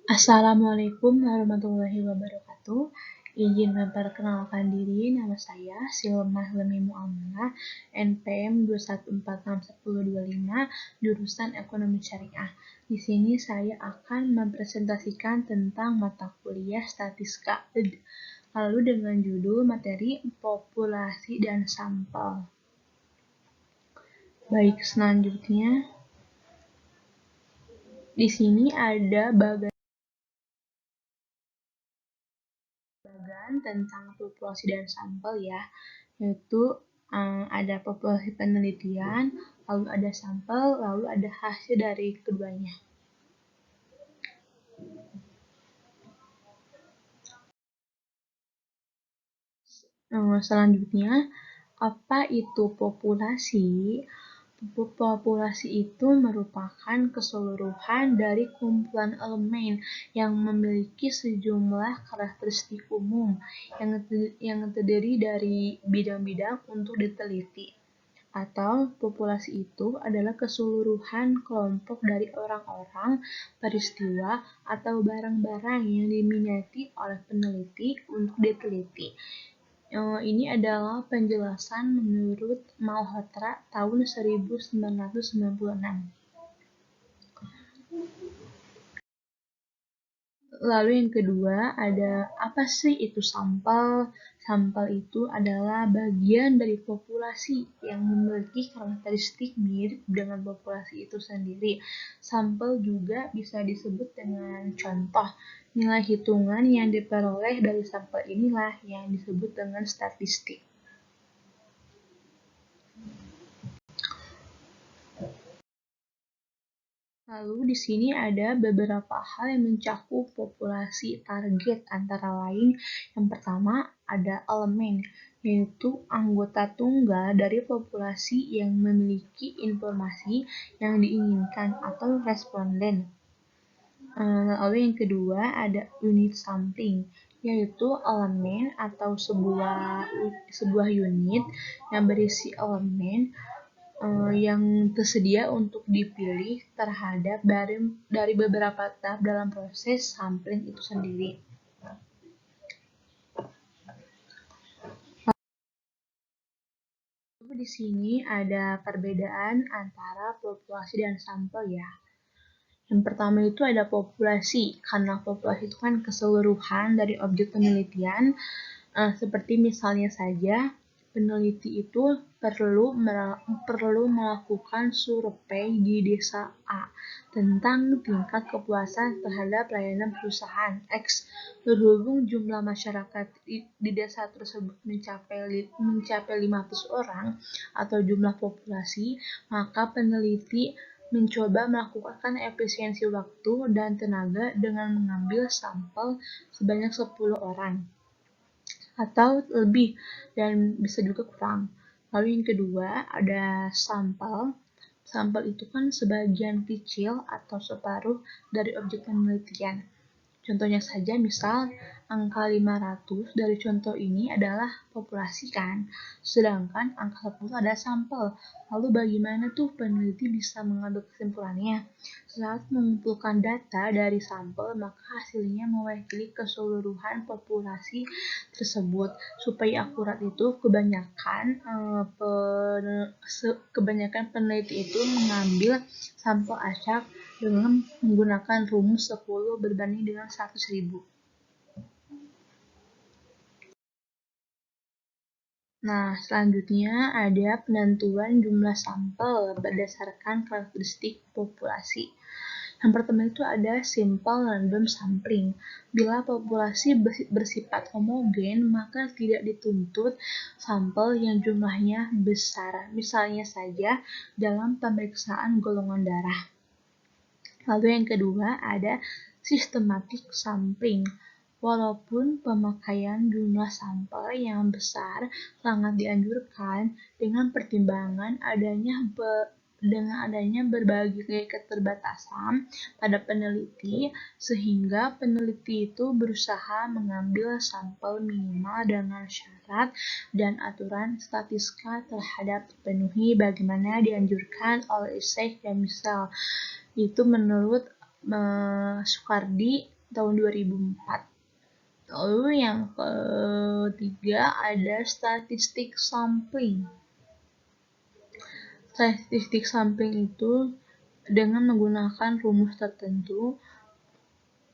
Assalamualaikum warahmatullahi wabarakatuh. Izin memperkenalkan diri, nama saya Silmah Lemi Muamalah, NPM 2146125, jurusan Ekonomi Syariah. Di sini saya akan mempresentasikan tentang mata kuliah Statistika ED, lalu dengan judul materi populasi dan sampel. Baik, selanjutnya di sini ada bagian tentang populasi dan sampel ya, yaitu ada populasi penelitian, lalu ada sampel, lalu ada hasil dari keduanya. Selanjutnya, apa itu populasi? Populasi itu merupakan keseluruhan dari kumpulan elemen yang memiliki sejumlah karakteristik umum yang terdiri dari bidang-bidang untuk diteliti. Atau populasi itu adalah keseluruhan kelompok dari orang-orang, peristiwa, atau barang-barang yang diminati oleh peneliti untuk diteliti. Ini adalah penjelasan menurut Malhotra tahun 1996. Lalu yang kedua ada apa sih itu sampel? Sampel itu adalah bagian dari populasi yang memiliki karakteristik mirip dengan populasi itu sendiri. Sampel juga bisa disebut dengan contoh. Nilai hitungan yang diperoleh dari sampel inilah yang disebut dengan statistik. Lalu di sini ada beberapa hal yang mencakup populasi target, antara lain yang pertama ada elemen, yaitu anggota tunggal dari populasi yang memiliki informasi yang diinginkan atau responden. Lalu yang kedua ada unit sampling, yaitu elemen atau sebuah unit yang berisi elemen yang tersedia untuk dipilih terhadap dari beberapa tahap dalam proses sampling itu sendiri. Di sini ada perbedaan antara populasi dan sampel ya. Yang pertama itu ada populasi, karena populasi itu kan keseluruhan dari objek penelitian, seperti misalnya saja peneliti itu perlu melakukan survei di desa A tentang tingkat kepuasan terhadap layanan perusahaan X. Berhubung jumlah masyarakat di desa tersebut mencapai 500 orang atau jumlah populasi, maka peneliti mencoba melakukan efisiensi waktu dan tenaga dengan mengambil sampel sebanyak 10 orang atau lebih, dan bisa juga kurang. Lalu yang kedua ada sampel. Sampel itu kan sebagian kecil atau separuh dari objek penelitian. Contohnya saja misal angka 500 dari contoh ini adalah populasi kan, sedangkan angka 10 ada sampel. Lalu bagaimana tuh peneliti bisa mengambil kesimpulannya? Saat mengumpulkan data dari sampel, maka hasilnya mewakili keseluruhan populasi tersebut. Supaya akurat itu kebanyakan peneliti itu mengambil sampel acak dengan menggunakan rumus 10 berbanding dengan 100.000. Nah, selanjutnya ada penentuan jumlah sampel berdasarkan karakteristik populasi. Yang pertama itu ada simple random sampling. Bila populasi bersifat homogen, maka tidak dituntut sampel yang jumlahnya besar. Misalnya saja dalam pemeriksaan golongan darah. Lalu yang kedua ada systematic sampling. Walaupun pemakaian jumlah sampel yang besar sangat dianjurkan dengan pertimbangan adanya berbagai keterbatasan pada peneliti, sehingga peneliti itu berusaha mengambil sampel minimal dengan syarat dan aturan statistika terhadap terpenuhi bagaimana dianjurkan oleh Sheikh dan misal. Itu menurut Sukardi tahun 2004. Lalu yang ketiga ada statistik sampling. Statistik sampling itu dengan menggunakan rumus tertentu.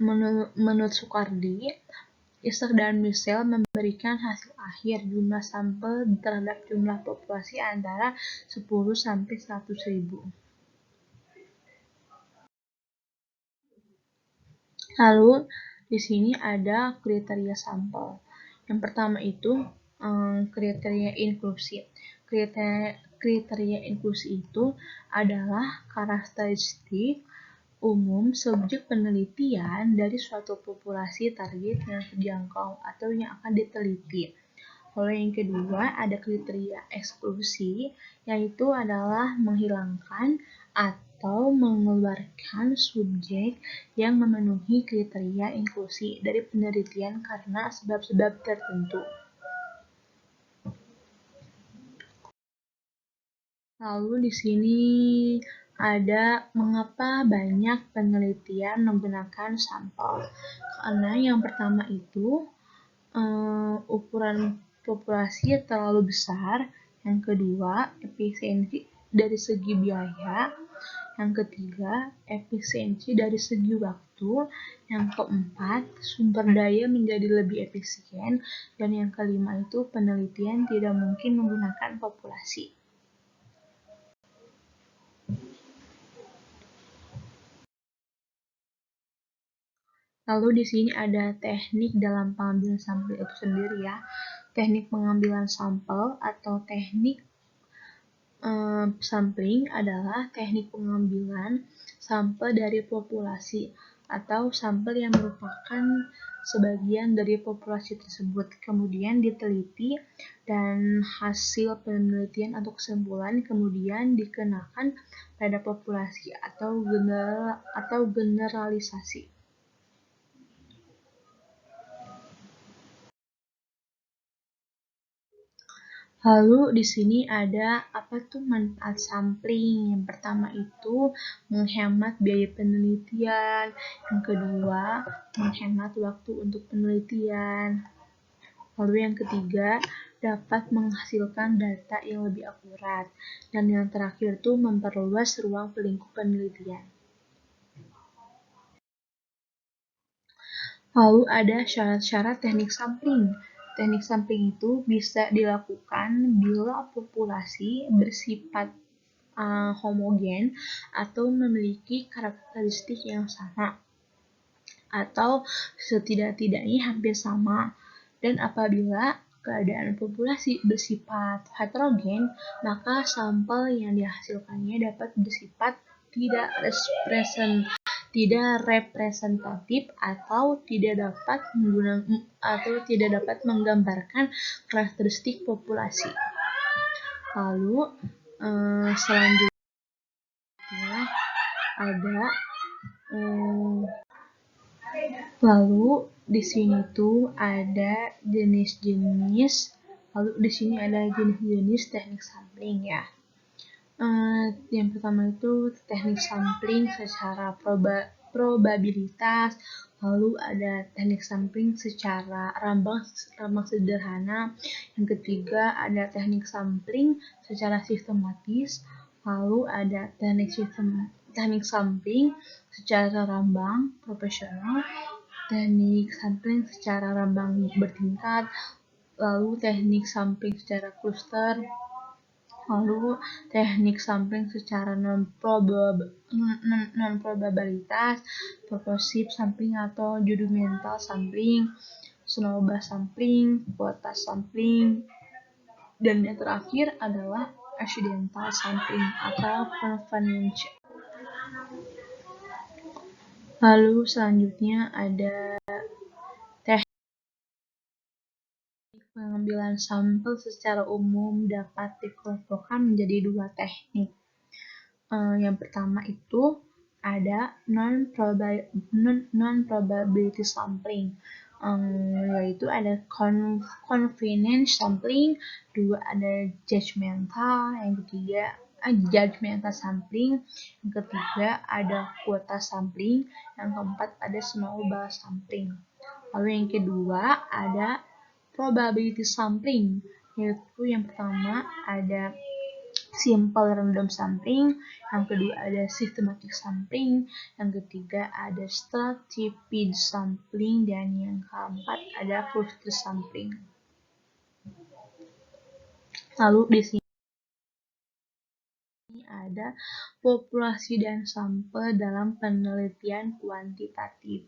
Menurut Soekardi, Isaac dan Michel memberikan hasil akhir jumlah sampel terhadap jumlah populasi antara 10 sampai 100.000. Lalu di sini ada kriteria sampel. Yang pertama itu kriteria inklusi. Kriteria inklusi itu adalah karakteristik umum subjek penelitian dari suatu populasi target yang terjangkau atau yang akan diteliti. Lalu yang kedua ada kriteria eksklusi, yaitu adalah menghilangkan atau mengeluarkan subjek yang memenuhi kriteria inklusi dari penelitian karena sebab-sebab tertentu. Lalu di sini ada mengapa banyak penelitian menggunakan sampel. Karena yang pertama itu ukuran populasi terlalu besar. Yang kedua, efisiensi dari segi biaya. Yang ketiga, efisiensi dari segi waktu. Yang keempat, sumber daya menjadi lebih efisien. Dan yang kelima itu penelitian tidak mungkin menggunakan populasi. Lalu di sini ada teknik dalam pengambilan sampel itu sendiri ya. Teknik pengambilan sampel atau teknik sampling adalah teknik pengambilan sampel dari populasi atau sampel yang merupakan sebagian dari populasi tersebut. Kemudian diteliti dan hasil penelitian atau kesimpulan kemudian dikenakan pada populasi atau generalisasi. Lalu di sini ada apa tuh manfaat sampling? Yang pertama itu menghemat biaya penelitian, yang kedua menghemat waktu untuk penelitian. Lalu yang ketiga dapat menghasilkan data yang lebih akurat, dan yang terakhir tuh memperluas ruang lingkup penelitian. Lalu ada syarat-syarat teknik sampling. Teknik sampling itu bisa dilakukan bila populasi bersifat homogen atau memiliki karakteristik yang sama atau setidak-tidaknya hampir sama, dan apabila keadaan populasi bersifat heterogen, maka sampel yang dihasilkannya dapat bersifat tidak representatif atau tidak dapat menggambarkan karakteristik populasi. Lalu selanjutnya ada lalu di sini tuh ada jenis-jenis. Lalu di sini ada jenis-jenis teknik sampling ya. Yang pertama itu teknik sampling secara probabilitas. Lalu ada teknik sampling secara rambang sederhana. Yang ketiga ada teknik sampling secara sistematis. Lalu ada teknik sampling secara rambang proporsional, teknik sampling secara rambang bertingkat, lalu teknik sampling secara cluster, lalu teknik sampling secara non-probabilitas, purposive sampling atau judgmental sampling, snowball sampling, quota sampling, dan yang terakhir adalah accidental sampling atau convenience. Lalu selanjutnya ada teknik pengambilan sampel secara umum dapat dikelompokkan menjadi dua teknik. Yang pertama itu ada non-probability sampling, yaitu ada convenience sampling, dua ada judgmental, yang ketiga judgmental sampling, yang ketiga ada kuota sampling, yang keempat ada snowball sampling. Lalu yang kedua ada probability sampling, yaitu yang pertama ada simple random sampling, yang kedua ada systematic sampling, yang ketiga ada stratified sampling, dan yang keempat ada cluster sampling. Lalu di sini ada populasi dan sampel dalam penelitian kuantitatif.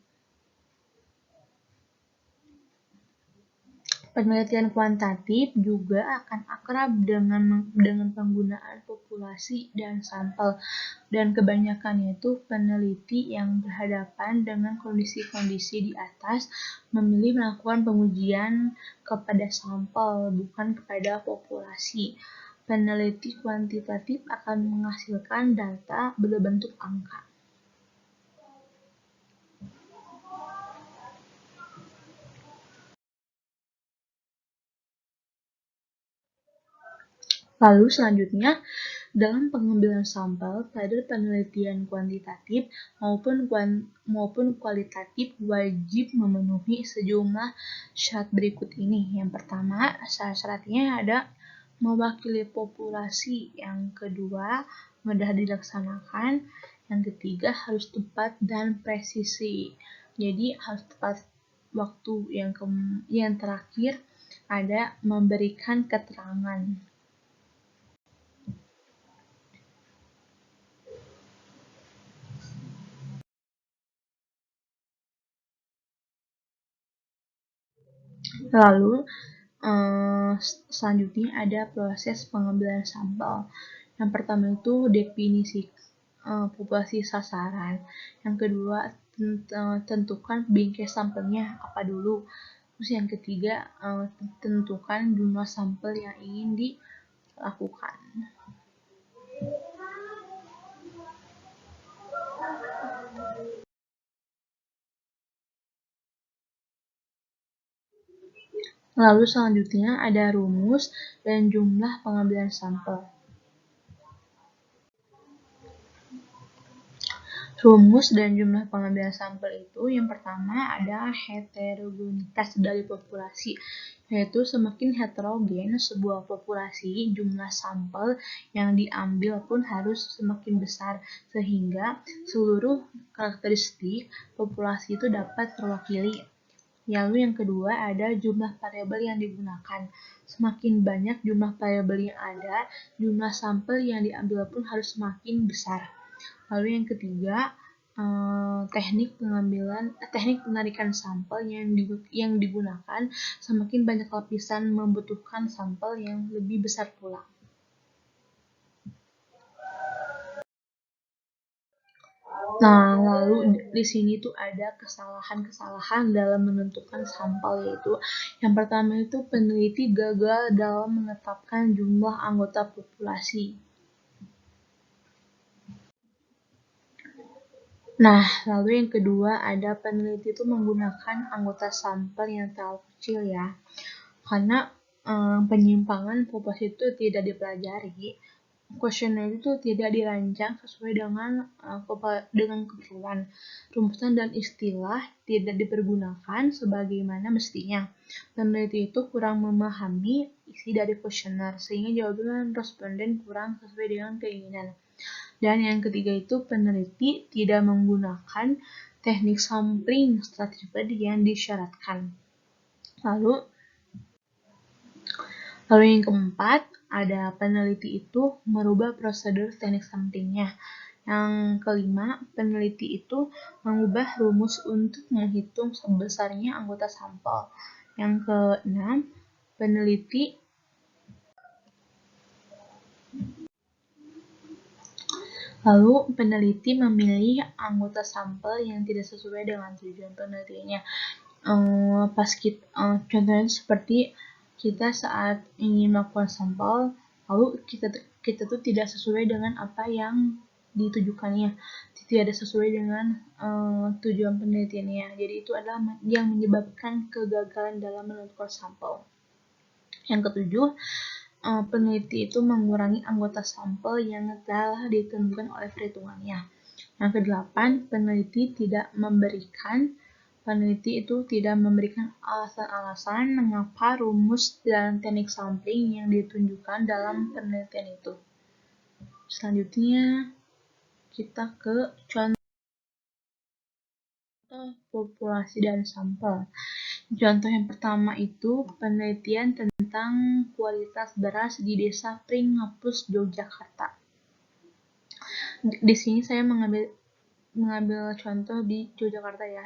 Penelitian kuantitatif juga akan akrab dengan penggunaan populasi dan sampel, dan kebanyakan itu peneliti yang berhadapan dengan kondisi-kondisi di atas memilih melakukan pengujian kepada sampel, bukan kepada populasi. Peneliti kuantitatif akan menghasilkan data berbentuk angka. Lalu selanjutnya, dalam pengambilan sampel pada penelitian kuantitatif maupun kualitatif wajib memenuhi sejumlah syarat berikut ini. Yang pertama, syarat-syaratnya ada mewakili populasi, yang kedua mudah dilaksanakan, yang ketiga harus tepat dan presisi. Jadi harus tepat waktu. Yang terakhir ada memberikan keterangan. Lalu selanjutnya ada proses pengambilan sampel. Yang pertama itu definisi populasi sasaran. Yang kedua, tentukan bingkai sampelnya apa dulu. Terus yang ketiga, tentukan jumlah sampel yang ingin dilakukan. Lalu selanjutnya ada rumus dan jumlah pengambilan sampel. Rumus dan jumlah pengambilan sampel itu yang pertama ada heterogenitas dari populasi, yaitu semakin heterogen sebuah populasi, jumlah sampel yang diambil pun harus semakin besar, sehingga seluruh karakteristik populasi itu dapat terwakili. Lalu yang kedua ada jumlah variabel yang digunakan. Semakin banyak jumlah variabel yang ada, jumlah sampel yang diambil pun harus semakin besar. Lalu yang ketiga, teknik penarikan sampel yang digunakan, semakin banyak lapisan membutuhkan sampel yang lebih besar pula. Nah, lalu di sini tuh ada kesalahan-kesalahan dalam menentukan sampel, yaitu yang pertama itu peneliti gagal dalam menetapkan jumlah anggota populasi. Nah, lalu yang kedua ada peneliti itu menggunakan anggota sampel yang terlalu kecil ya. Karena penyimpangan populasi itu tidak dipelajari, kuesioner itu tidak dirancang sesuai dengan keperluan, rumusan dan istilah tidak dipergunakan sebagaimana mestinya. Peneliti itu kurang memahami isi dari kuesioner sehingga jawaban responden kurang sesuai dengan keinginan. Dan yang ketiga itu peneliti tidak menggunakan teknik sampling stratified yang disyaratkan. Lalu yang keempat, ada peneliti itu merubah prosedur teknik samplingnya. Yang kelima, peneliti itu mengubah rumus untuk menghitung sebesarnya anggota sampel. Yang keenam, peneliti memilih anggota sampel yang tidak sesuai dengan tujuan penelitiannya. Contohnya seperti kita saat ingin melakukan sampel, lalu kita tuh tidak sesuai dengan apa yang ditujukannya, tidak sesuai dengan tujuan penelitiannya. Jadi itu adalah yang menyebabkan kegagalan dalam menentukan sampel. Yang ketujuh, peneliti itu mengurangi anggota sampel yang telah ditentukan oleh perhitungannya. Yang kedelapan, peneliti itu tidak memberikan alasan-alasan mengapa rumus dan teknik sampling yang ditunjukkan dalam penelitian itu. Selanjutnya, kita ke contoh populasi dan sampel. Contoh yang pertama itu penelitian tentang kualitas beras di Desa Pringapus, Yogyakarta. Di sini saya mengambil contoh di Yogyakarta ya.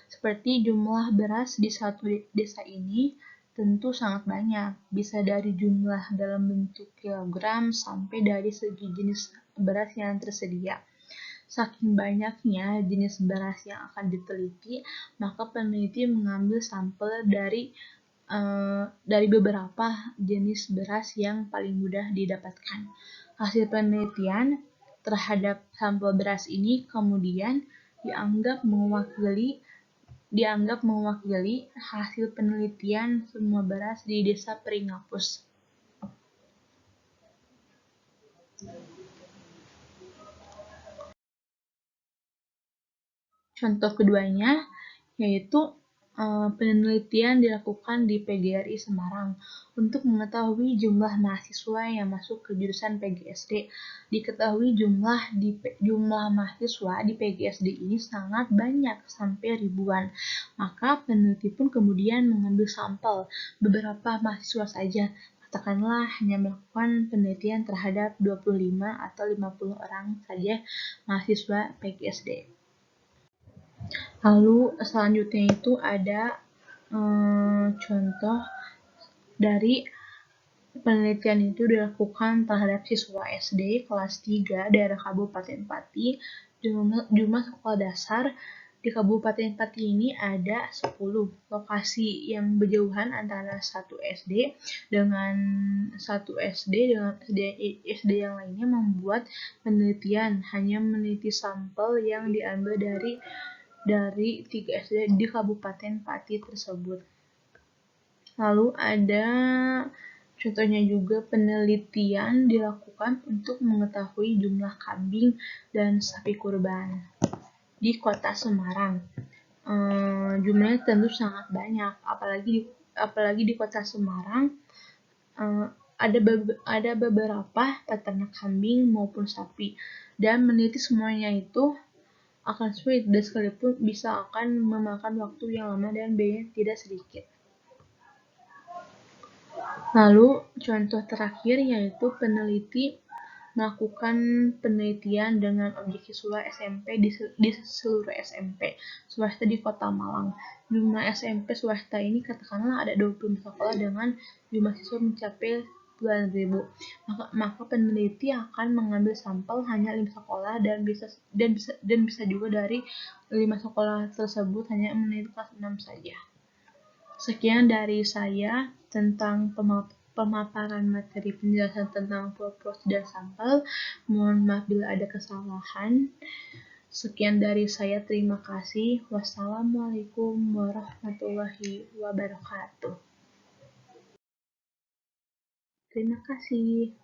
Seperti jumlah beras di satu desa ini tentu sangat banyak, bisa dari jumlah dalam bentuk kilogram sampai dari segi jenis beras yang tersedia. Saking banyaknya jenis beras yang akan diteliti, maka peneliti mengambil sampel dari beberapa jenis beras yang paling mudah didapatkan. Hasil penelitian terhadap sampel beras ini kemudian dianggap mewakili hasil penelitian semua beras di Desa Pringapus. Contoh keduanya yaitu penelitian dilakukan di PGRI Semarang untuk mengetahui jumlah mahasiswa yang masuk ke jurusan PGSD. Diketahui jumlah mahasiswa di PGSD ini sangat banyak, sampai ribuan. Maka peneliti pun kemudian mengambil sampel beberapa mahasiswa saja. Katakanlah hanya melakukan penelitian terhadap 25 atau 50 orang saja mahasiswa PGSD. Lalu selanjutnya itu ada contoh dari penelitian itu dilakukan terhadap siswa SD kelas 3 daerah Kabupaten Pati. Jumlah sekolah dasar di Kabupaten Pati ini ada 10 lokasi yang berjauhan antara satu SD dengan SD yang lainnya, membuat penelitian hanya meneliti sampel yang diambil dari 3 SD di Kabupaten Pati tersebut. Lalu ada contohnya juga penelitian dilakukan untuk mengetahui jumlah kambing dan sapi kurban di Kota Semarang. Jumlahnya tentu sangat banyak, apalagi di Kota Semarang ada beberapa peternak kambing maupun sapi, dan meneliti semuanya itu akan sulit, dan sekalipun bisa akan memakan waktu yang lama dan biaya tidak sedikit. Lalu contoh terakhir yaitu peneliti melakukan penelitian dengan objek siswa SMP di seluruh SMP swasta di Kota Malang. Jumlah SMP swasta ini katakanlah ada 20 sekolah dengan jumlah siswa mencapai 9.000. Maka peneliti akan mengambil sampel hanya 5 sekolah dan bisa juga dari 5 sekolah tersebut hanya meneliti kelas 6 saja. Sekian dari saya tentang pemaparan materi penjelasan tentang populasi dan sampel. Mohon maaf bila ada kesalahan. Sekian dari saya, terima kasih. Wassalamualaikum warahmatullahi wabarakatuh. Terima kasih.